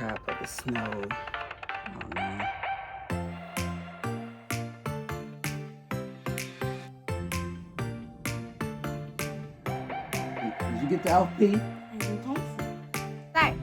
crap of the snow. Oh no. Did you get the LP? I don't think so. Start.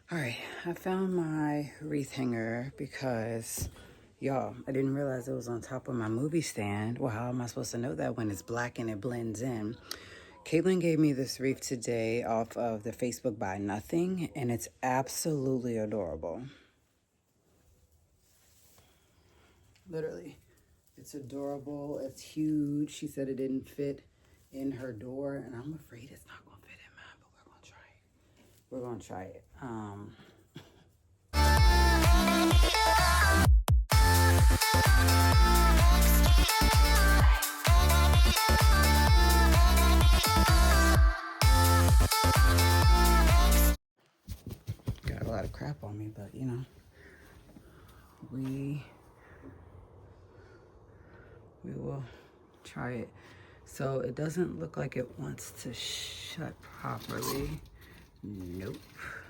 Alright, I found my wreath hanger because, y'all, I didn't realize it was on top of my movie stand. Well, how am I supposed to know that when it's black and it blends in? Caitlin gave me this wreath today off of the Facebook Buy Nothing, and it's absolutely adorable. Literally. It's adorable. It's huge. She said it didn't fit in her door, and I'm afraid it's not going to fit in mine, but we're going to try it. We're going to try it. Got a lot of crap on me, but you know, we will try it. So it doesn't look like it wants to shut properly. Nope.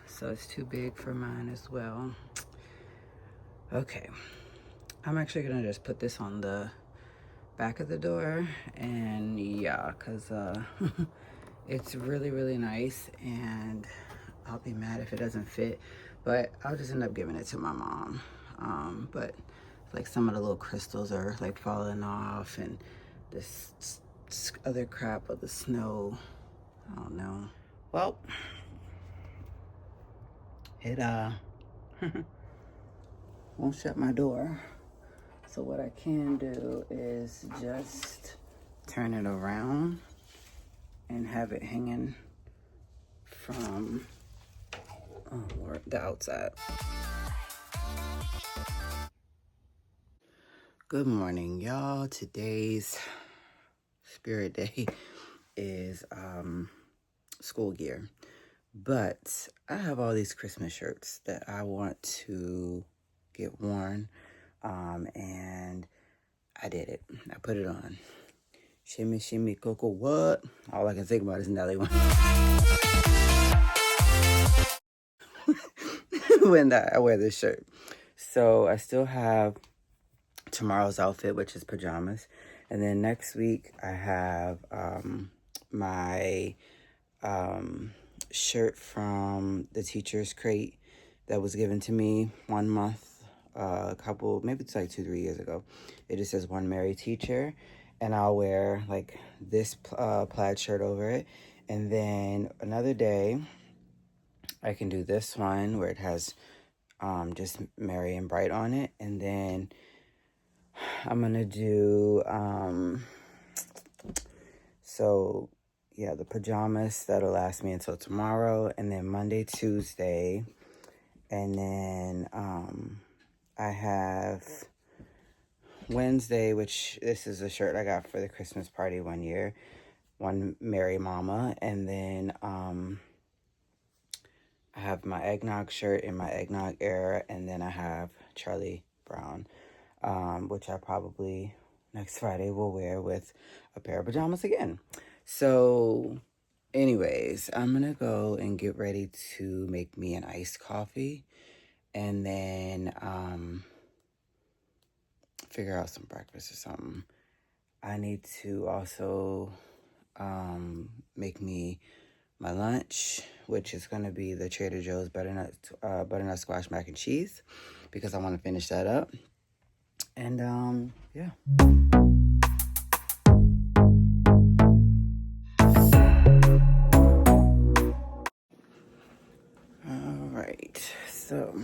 So it's too big for mine as well. Okay. I'm actually gonna just put this on the back of the door, and yeah, because it's really, really nice, and I'll be mad if it doesn't fit, but I'll just end up giving it to my mom. But like some of the little crystals are like falling off, and this other crap of the snow. I don't know. Well, it won't shut my door. So what I can do is just turn it around and have it hanging from the outside. Good morning, y'all. Today's spirit day is school gear, but I have all these Christmas shirts that I want to get worn, and I did it. I put it on. Shimmy, shimmy, cocoa, what? All I can think about is Nelly one. When I wear this shirt. So I still have tomorrow's outfit, which is pajamas. And then next week I have my shirt from the teacher's crate that was given to me 1 month, maybe it's like 2-3 years ago. It just says One Merry Teacher, and I'll wear like this plaid shirt over it. And then another day I can do this one where it has just Merry and Bright on it. And then I'm gonna do so yeah, the pajamas that'll last me until tomorrow, and then Monday, Tuesday, and then I have Wednesday, which this is a shirt I got for the Christmas party one year, One Merry Mama. And then I have my eggnog shirt in my eggnog era, and then I have Charlie Brown, which I probably next Friday will wear with a pair of pajamas again. So anyways, I'm gonna go and get ready to make me an iced coffee, and then figure out some breakfast or something. I need to also make me my lunch, which is gonna be the Trader Joe's butternut squash mac and cheese, because I want to finish that up. And yeah. All right, so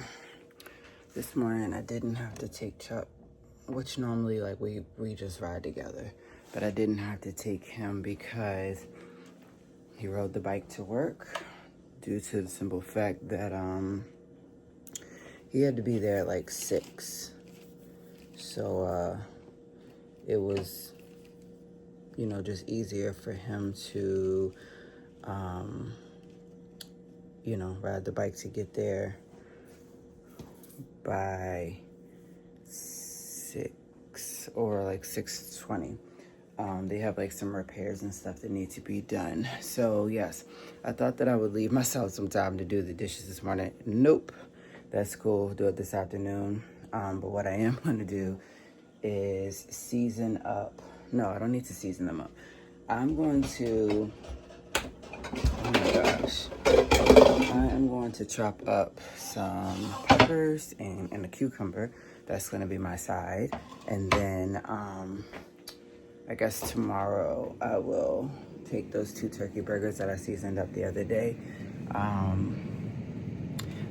this morning I didn't have to take Chuck, which normally like we just ride together, but I didn't have to take him because he rode the bike to work, due to the simple fact that he had to be there at like 6. So it was, you know, just easier for him to you know, ride the bike to get there by 6 or like 6:20. They have like some repairs and stuff that need to be done. So yes, I thought that I would leave myself some time to do the dishes this morning. Nope, that's cool. Do it this afternoon. But what I am going to do is season up. No, I don't need to season them up. I'm going to, oh my gosh, I am going to chop up some peppers and a cucumber. That's going to be my side. And then I guess tomorrow I will take those 2 turkey burgers that I seasoned up the other day.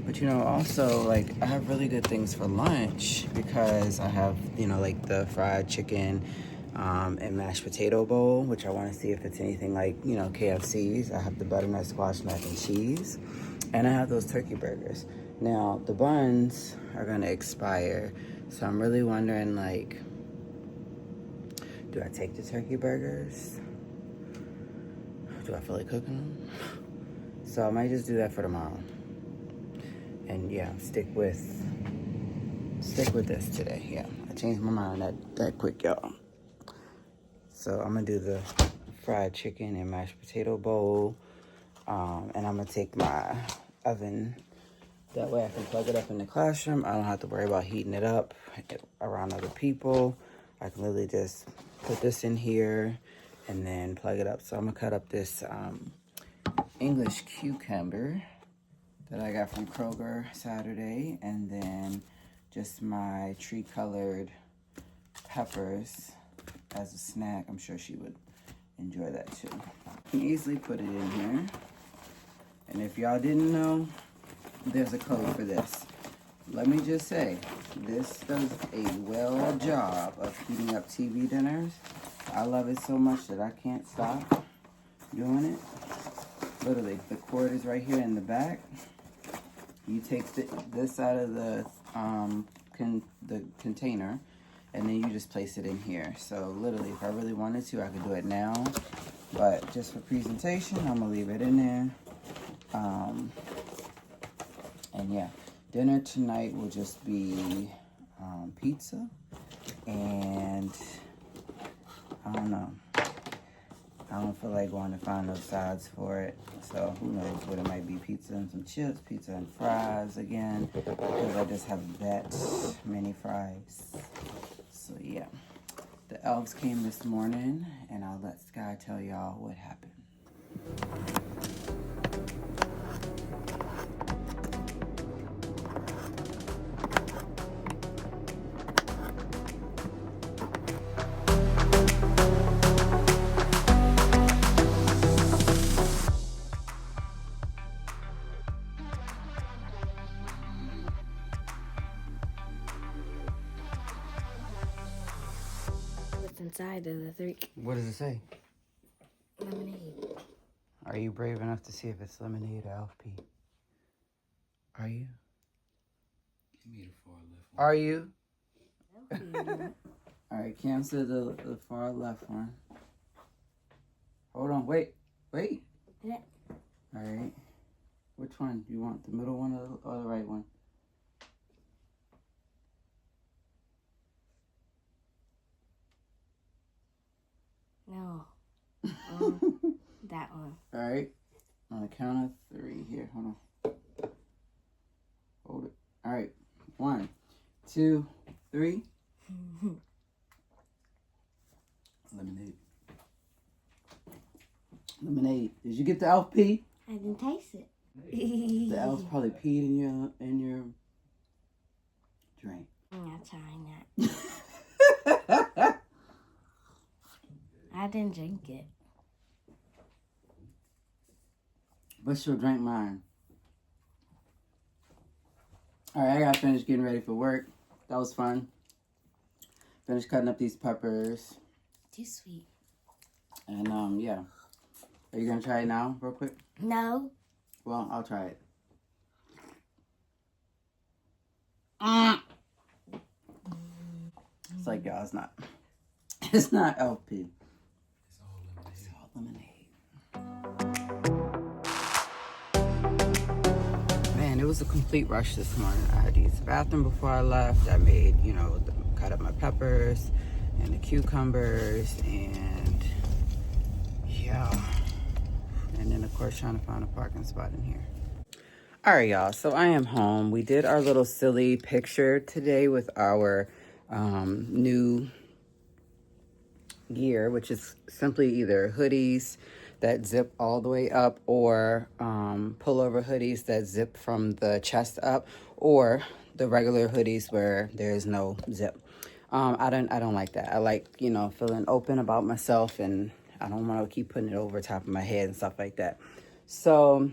But you know, also, like, I have really good things for lunch because I have, you know, like the fried chicken and mashed potato bowl, which I want to see if it's anything like, you know, KFC's. I have the butternut squash mac and cheese, and I have those turkey burgers. Now, the buns are going to expire, so I'm really wondering, like, do I take the turkey burgers? Do I feel like cooking them? So I might just do that for tomorrow. And yeah, stick with this today. Yeah, I changed my mind that quick, y'all. So I'm gonna do the fried chicken and mashed potato bowl. And I'm gonna take my oven. That way I can plug it up in the classroom. I don't have to worry about heating it up around other people. I can literally just put this in here and then plug it up. So I'm gonna cut up this English cucumber that I got from Kroger Saturday, and then just my tree-colored peppers as a snack. I'm sure she would enjoy that too. You can easily put it in here. And if y'all didn't know, there's a code for this. Let me just say, this does a well job of heating up TV dinners. I love it so much that I can't stop doing it. Literally, the cord is right here in the back. You take this out of the container, and then you just place it in here. So literally, if I really wanted to, I could do it now. But just for presentation, I'm gonna leave it in there. And yeah, dinner tonight will just be pizza, and I don't know. I don't feel like going to find those sides for it. So who knows what it might be. Pizza and some chips, pizza and fries again, because I just have that many fries. So yeah, the elves came this morning, and I'll let Sky tell y'all what happened. Inside of the 3. What does it say? Lemonade. Are you brave enough to see if it's lemonade or LP? Are you? Give me the far left one. Are you? All right, cancel the far left one. Hold on, wait. Yeah. All right. Which one? Do you want the middle one or the right one? No. That one. All right. On the count of 3. Here, hold on. Hold it. All right. 1, 2, 3. Lemonade. Lemonade. Did you get the elf pee? I didn't taste it. The elves probably peed in your drink. I'm not trying that. I didn't drink it. But she'll drink mine. All right, I gotta finish getting ready for work. That was fun. Finish cutting up these peppers. Too sweet. And yeah. Are you gonna try it now, real quick? No. Well, I'll try it. It's like, y'all, it's not. It's not LP. It's all lemonade. It's all lemonade. Man, it was a complete rush this morning. I had to use the bathroom before I left. I made, you know, cut up my peppers and the cucumbers, and yeah. And then of course trying to find a parking spot in here. All right, y'all, so I am home. We did our little silly picture today with our new gear, which is simply either hoodies that zip all the way up, or pullover hoodies that zip from the chest up, or the regular hoodies where there is no zip. I don't like that. I like, you know, feeling open about myself, and I don't want to keep putting it over top of my head and stuff like that. So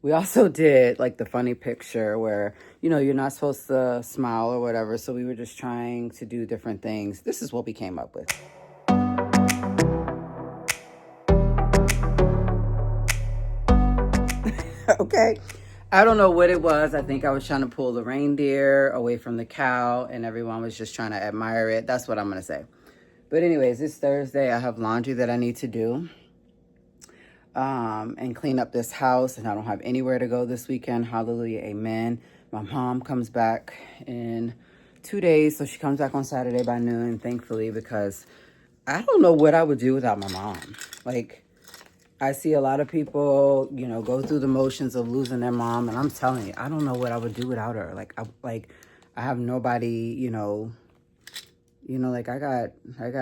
we also did like the funny picture where, you know, you're not supposed to smile or whatever. So we were just trying to do different things. This is what we came up with. Okay. I don't know what it was. I think I was trying to pull the reindeer away from the cow, and everyone was just trying to admire it. That's what I'm going to say. But anyways, it's Thursday. I have laundry that I need to do. And clean up this house, and I don't have anywhere to go this weekend. Hallelujah, amen. My mom comes back in 2 days, so she comes back on Saturday by noon, thankfully, because I don't know what I would do without my mom. Like, I see a lot of people, you know, go through the motions of losing their mom, and I'm telling you, I don't know what I would do without her. Like I have nobody, you know, like I got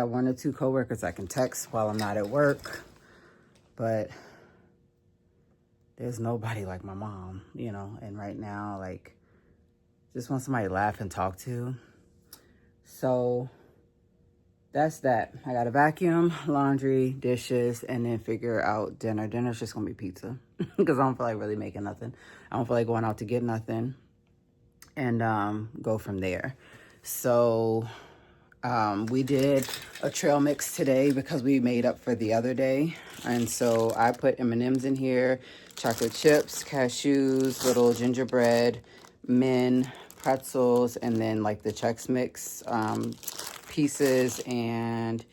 1 or 2 coworkers I can text while I'm not at work. But there's nobody like my mom, you know, and right now, like, just want somebody to laugh and talk to. So that's that. I got to vacuum, laundry, dishes, and then figure out dinner. Dinner's just going to be pizza because I don't feel like really making nothing. I don't feel like going out to get nothing, and go from there. So we did a trail mix today because we made up for the other day. And so I put M&Ms in here, chocolate chips, cashews, little gingerbread, mint, pretzels, and then like the Chex Mix pieces. And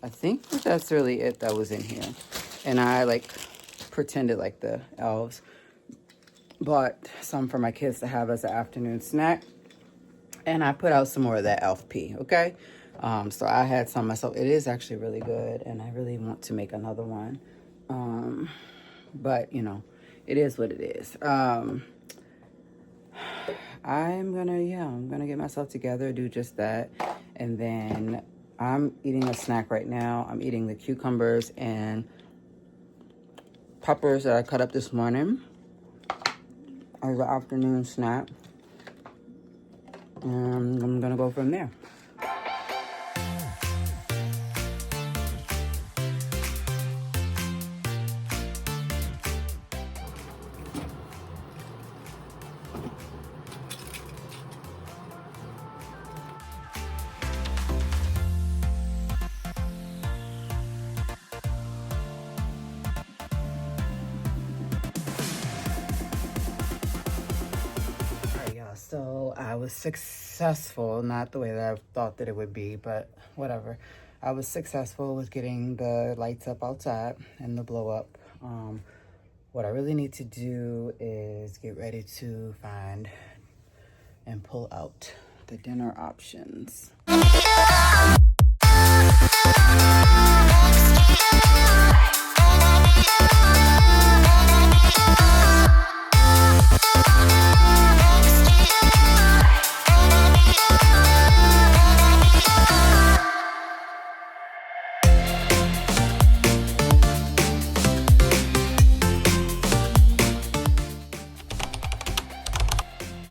I think that's really it that was in here. And I like pretended like the elves. Bought some for my kids to have as an afternoon snack. And I put out some more of that elf pee, okay? So I had some myself. It is actually really good, and I really want to make another one. But, you know, it is what it is. I'm gonna get myself together, do just that. And then I'm eating a snack right now. I'm eating the cucumbers and peppers that I cut up this morning as an afternoon snack. And I'm gonna go from there. So I was successful, not the way that I thought that it would be, but whatever. I was successful with getting the lights up outside and the blow up. What I really need to do is get ready to find and pull out the dinner options.